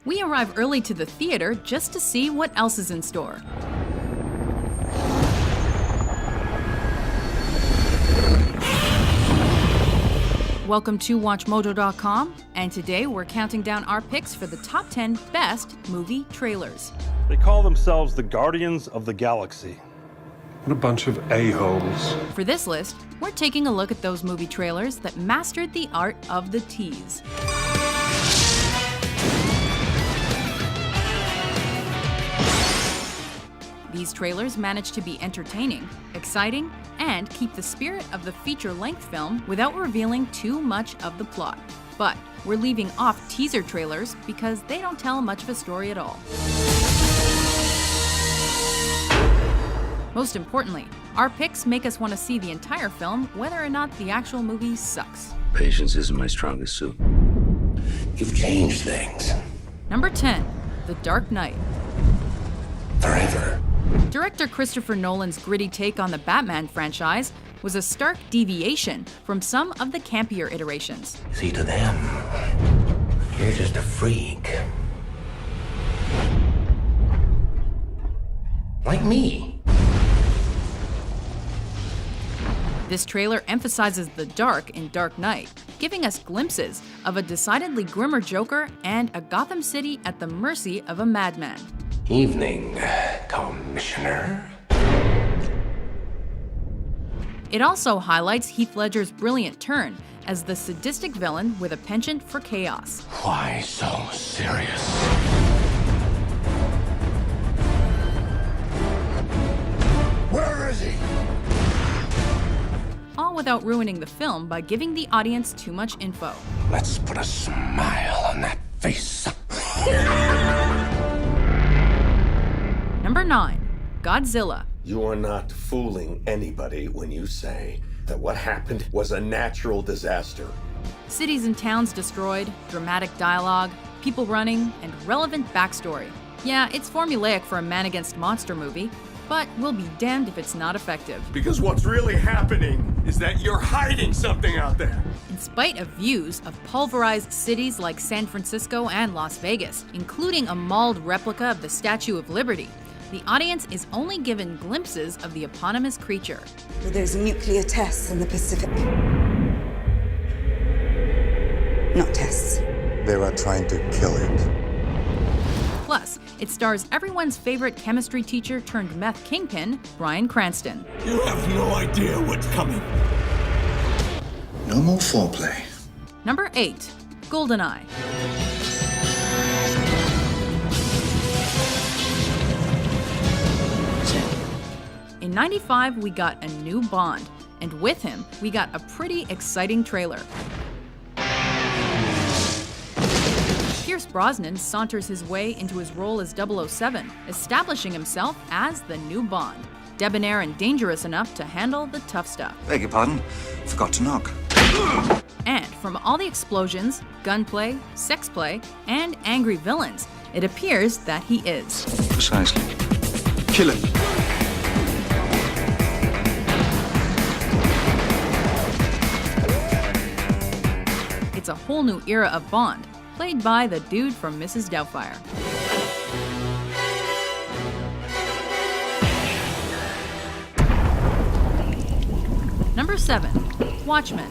We arrive early to the theater just to see what else is in store. Welcome to WatchMojo.com, and today we're counting down our picks for the top 10 best movie trailers. They call themselves the Guardians of the Galaxy. What a bunch of a-holes. For this list, we're taking a look at those movie trailers that mastered the art of the tease. These trailers manage to be entertaining, exciting, and keep the spirit of the feature-length film without revealing too much of the plot. But we're leaving off teaser trailers because they don't tell much of a story at all. Most importantly, our picks make us want to see the entire film, whether or not the actual movie sucks. Patience isn't my strongest suit. You've changed things. Number 10, The Dark Knight. Forever. Director Christopher Nolan's gritty take on the Batman franchise was a stark deviation from some of the campier iterations. See, to them, you're just a freak. Like me. This trailer emphasizes the dark in Dark Knight, giving us glimpses of a decidedly grimmer Joker and a Gotham City at the mercy of a madman. Evening, Commissioner. It also highlights Heath Ledger's brilliant turn as the sadistic villain with a penchant for chaos. Why so serious? Where is he? All without ruining the film by giving the audience too much info. Let's put a smile on that face. Number 9, Godzilla. You are not fooling anybody when you say that what happened was a natural disaster. Cities and towns destroyed, dramatic dialogue, people running, and relevant backstory. Yeah, it's formulaic for a man against monster movie, but we'll be damned if it's not effective. Because what's really happening is that you're hiding something out there. In spite of views of pulverized cities like San Francisco and Las Vegas, including a mauled replica of the Statue of Liberty, the audience is only given glimpses of the eponymous creature. There's nuclear tests in the Pacific. Not tests. They were trying to kill it. Plus, it stars everyone's favorite chemistry teacher turned meth kingpin, Bryan Cranston. You have no idea what's coming. No more foreplay. Number 8, GoldenEye. In '95, we got a new Bond, and with him, we got a pretty exciting trailer. Pierce Brosnan saunters his way into his role as 007, establishing himself as the new Bond, debonair and dangerous enough to handle the tough stuff. Beg your pardon? Forgot to knock. And from all the explosions, gunplay, sex play, and angry villains, it appears that he is. Precisely. Kill him. It's a whole new era of Bond, played by the dude from Mrs. Doubtfire. Number 7, Watchmen.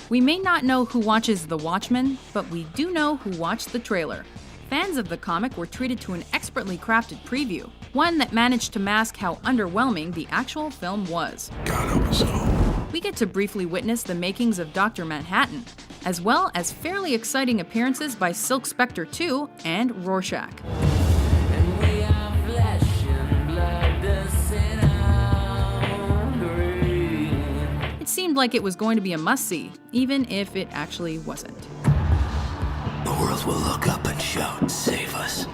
We may not know who watches The Watchmen, but we do know who watched the trailer. Fans of the comic were treated to an expertly crafted preview, one that managed to mask how underwhelming the actual film was. God help us all. We get to briefly witness the makings of Dr. Manhattan, as well as fairly exciting appearances by Silk Spectre 2 and Rorschach. It seemed like it was going to be a must-see, even if it actually wasn't. The world will look up and shout, "Save us."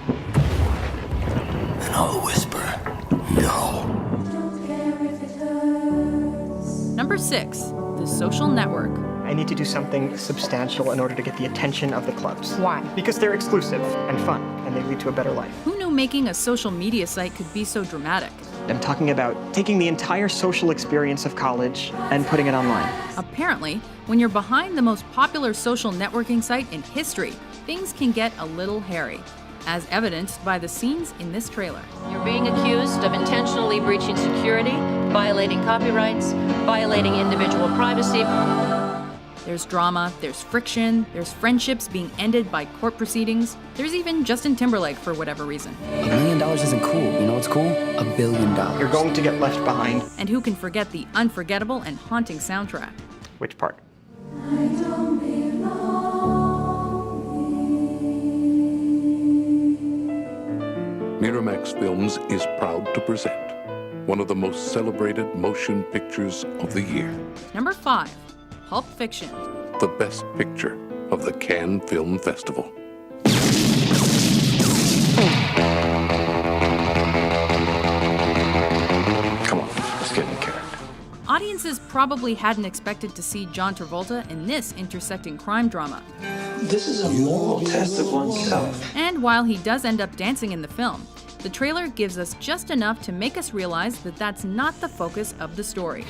And I'll whisper, "No." Number 6, The Social Network. I need to do something substantial in order to get the attention of the clubs. Why? Because they're exclusive and fun, and they lead to a better life. Who knew making a social media site could be so dramatic. I'm talking about taking the entire social experience of college and putting it online. Apparently, when you're behind the most popular social networking site in history, things can get a little hairy, as evidenced by the scenes in this trailer. You're being accused of intentionally breaching security, violating copyrights, violating individual privacy. There's drama, there's friction, there's friendships being ended by court proceedings. There's even Justin Timberlake for whatever reason. $1 million isn't cool. You know what's cool? $1 billion. You're going to get left behind. And who can forget the unforgettable and haunting soundtrack? Which part? Miramax Films is proud to present one of the most celebrated motion pictures of the year. Number 5, Pulp Fiction. The best picture of the Cannes Film Festival. Come on, let's get in character. Audiences probably hadn't expected to see John Travolta in this intersecting crime drama. This is a moral test of oneself. And while he does end up dancing in the film, the trailer gives us just enough to make us realize that that's not the focus of the story.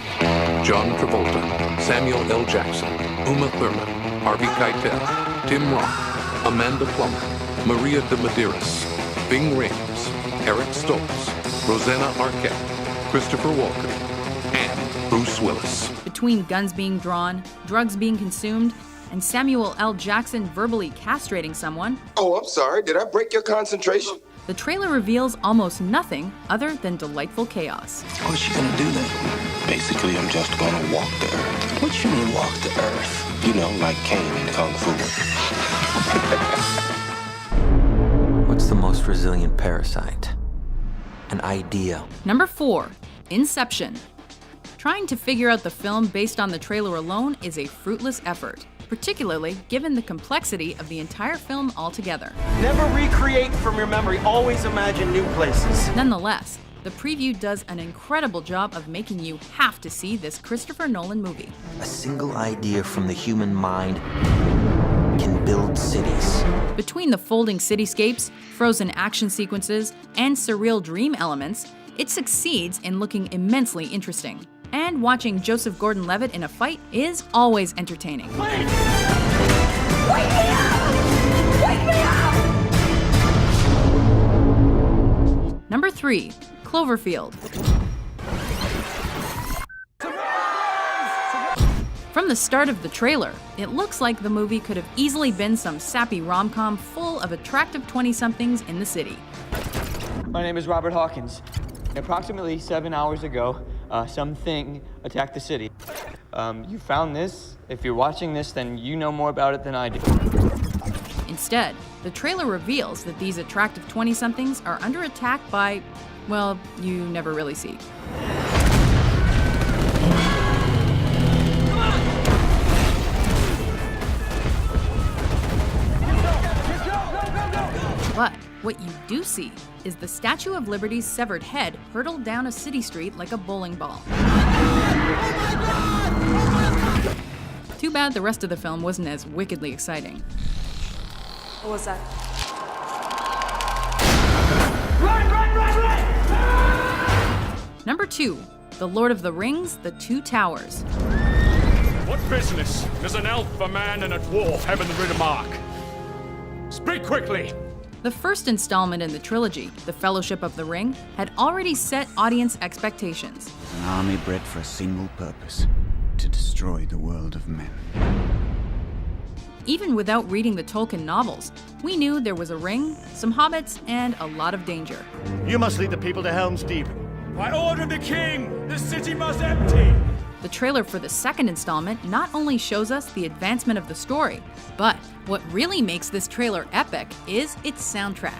John Travolta, Samuel L. Jackson, Uma Thurman, Harvey Keitel, Tim Roth, Amanda Plummer, Maria de Medeiros, Ving Rhames, Eric Stoltz, Rosanna Arquette, Christopher Walken, and Bruce Willis. Between guns being drawn, drugs being consumed, and Samuel L. Jackson verbally castrating someone, Oh, I'm sorry. Did I break your concentration? the trailer reveals almost nothing other than delightful chaos. What's you gonna do then? Basically, I'm just gonna walk the earth. What you mean walk the earth? You know, like Kane in Kung Fu. What's the most resilient parasite? An idea. Number 4, Inception. Trying to figure out the film based on the trailer alone is a fruitless effort, particularly given the complexity of the entire film altogether. Never recreate from your memory. Always imagine new places. Nonetheless, the preview does an incredible job of making you have to see this Christopher Nolan movie. A single idea from the human mind can build cities. Between the folding cityscapes, frozen action sequences, and surreal dream elements, it succeeds in looking immensely interesting. And watching Joseph Gordon-Levitt in a fight is always entertaining. Wake me up! Wake me up! Number 3, Cloverfield. From the start of the trailer, it looks like the movie could have easily been some sappy rom-com full of attractive 20-somethings in the city. My name is Robert Hawkins. Approximately 7 hours ago, something attacked the city. You found this. If you're watching this, then you know more about it than I do. Instead, the trailer reveals that these attractive 20-somethings are under attack by, well, you never really see. But what you do see is the Statue of Liberty's severed head hurtled down a city street like a bowling ball. Too bad the rest of the film wasn't as wickedly exciting. What was that? Number 2, The Lord of the Rings, The Two Towers. What business does an elf, a man, and a dwarf have in the Riddermark? Speak quickly! The first installment in the trilogy, The Fellowship of the Ring, had already set audience expectations. An army bred for a single purpose: to destroy the world of men. Even without reading the Tolkien novels, we knew there was a ring, some hobbits, and a lot of danger. You must lead the people to Helm's Deep. By order of the king, the city must empty! The trailer for the second installment not only shows us the advancement of the story, but what really makes this trailer epic is its soundtrack.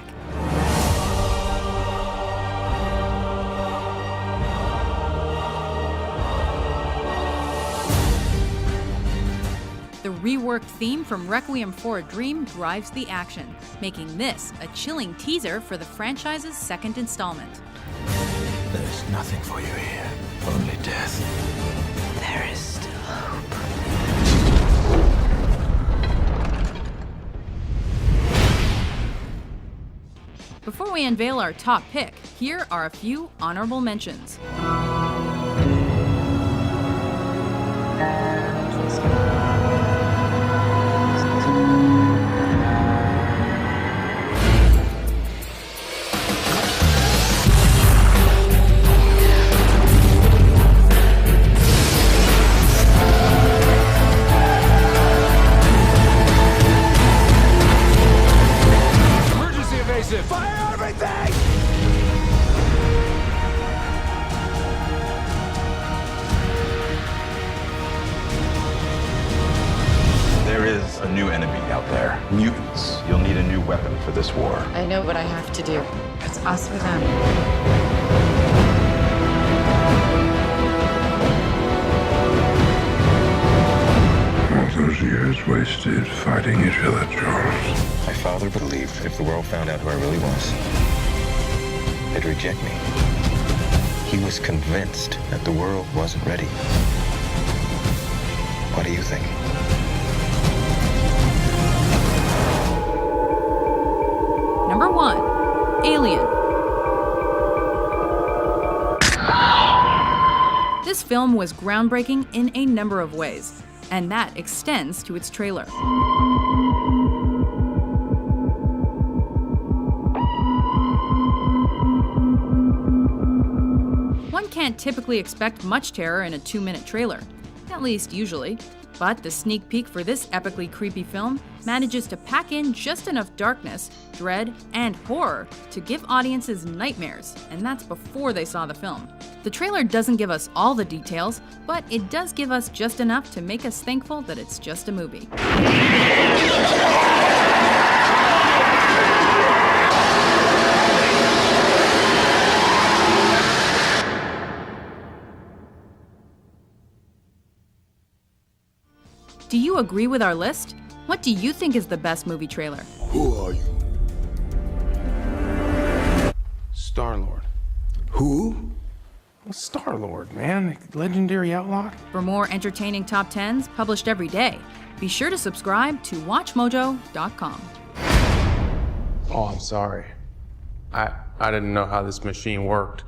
The reworked theme from Requiem for a Dream drives the action, making this a chilling teaser for the franchise's second installment. There's nothing for you here, only death. There is still hope. Before we unveil our top pick, here are a few honorable mentions. Fire everything! There is a new enemy out there. Mutants. You'll need a new weapon for this war. I know what I have to do. It's us or them. All those years wasted fighting each other, Charles. My father believed if the world found out who I really was, they'd reject me. He was convinced that the world wasn't ready. What do you think? Number 1, Alien. This film was groundbreaking in a number of ways, and that extends to its trailer. One can't typically expect much terror in a 2-minute trailer, at least usually, but the sneak peek for this epically creepy film manages to pack in just enough darkness, dread, and horror to give audiences nightmares, and that's before they saw the film. The trailer doesn't give us all the details, but it does give us just enough to make us thankful that it's just a movie. Do you agree with our list? What do you think is the best movie trailer? Who are you? Star-Lord. Who? Well, Star-Lord, man. Legendary outlaw. For more entertaining top 10s published every day, be sure to subscribe to WatchMojo.com. Oh, I'm sorry. I didn't know how this machine worked.